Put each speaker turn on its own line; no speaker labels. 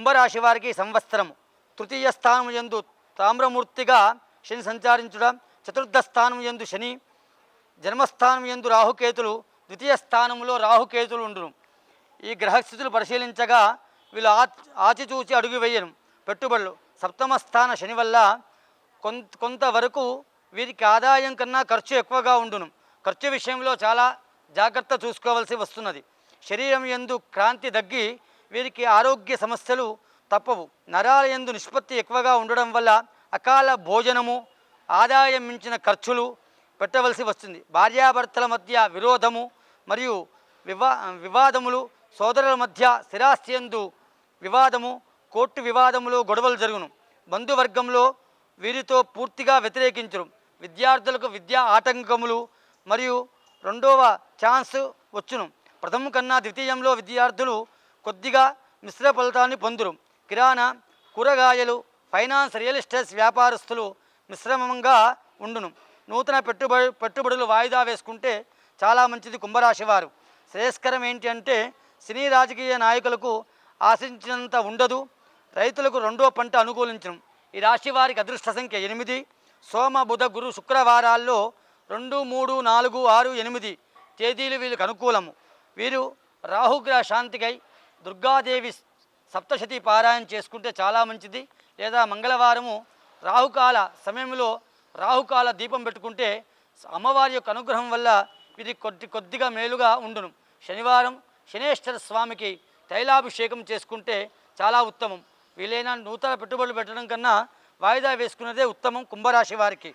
కుంభరాశి వారికి సంవత్సరం తృతీయ స్థానం యందు తామ్రమూర్తిగా శని సంచారించడం, చతుర్థ స్థానం యందు శని, జన్మస్థానం యందు రాహుకేతులు, ద్వితీయ స్థానంలో రాహుకేతులు ఉండును. ఈ గ్రహస్థితులు పరిశీలించగా వీళ్ళు ఆచిచూచి అడుగు వేయను. పెట్టుబడులు సప్తమ స్థాన శని వల్ల కొంతవరకు వీరికి ఆదాయం కన్నా ఖర్చు ఎక్కువగా ఉండును. ఖర్చు విషయంలో చాలా జాగ్రత్త చూసుకోవాల్సి వస్తున్నది. శరీరం యందు క్రాంతి తగ్గి వీరికి ఆరోగ్య సమస్యలు తప్పవు. నరాల యందు నిష్పత్తి ఎక్కువగా ఉండడం వల్ల అకాల భోజనము, ఆదాయం మించిన ఖర్చులు పెట్టవలసి వస్తుంది. భార్యాభర్తల మధ్య విరోధము మరియు వివాదములు, సోదరుల మధ్య స్థిరాస్తి యందు వివాదము, కోర్టు వివాదములు, గొడవలు జరుగును. బంధువర్గంలో వీరితో పూర్తిగా వ్యతిరేకించరు. విద్యార్థులకు విద్యా ఆటంకములు మరియు రెండవ ఛాన్స్ వచ్చును. ప్రథమ కన్నా ద్వితీయంలో విద్యార్థులు కొద్దిగా మిశ్ర ఫలితాన్ని పొందురు. కిరాణా, కూరగాయలు, ఫైనాన్స్, రియల్ ఎస్టేట్స్ వ్యాపారస్తులు మిశ్రమంగా ఉండును. నూతన పెట్టుబడులు వాయిదా వేసుకుంటే చాలా మంచిది. కుంభరాశి వారు శ్రేయస్కరం ఏంటి అంటే సినీ రాజకీయ నాయకులకు ఆశించినంత ఉండదు. రైతులకు రెండో పంట అనుకూలించను. ఈ రాశి వారికి అదృష్ట సంఖ్య 8. సోమ, బుధ, గురు, శుక్రవారాల్లో 2, 3, 4, 6, 8 తేదీలు వీళ్ళకి అనుకూలము. వీరు రాహుగ్రహ శాంతికై దుర్గాదేవి సప్తశతి పారాయణ చేసుకుంటే చాలా మంచిది. లేదా మంగళవారము రాహుకాల సమయంలో రాహుకాల దీపం పెట్టుకుంటే అమ్మవారి యొక్క అనుగ్రహం వల్ల వీరికి కొద్దిగా మేలుగా ఉండును. శనివారం శనేశ్వర స్వామికి తైలాభిషేకం చేసుకుంటే చాలా ఉత్తమం. వీలైనా నూతన పెట్టుబడులు పెట్టడం కన్నా వాయిదా వేసుకున్నదే ఉత్తమం కుంభరాశి వారికి.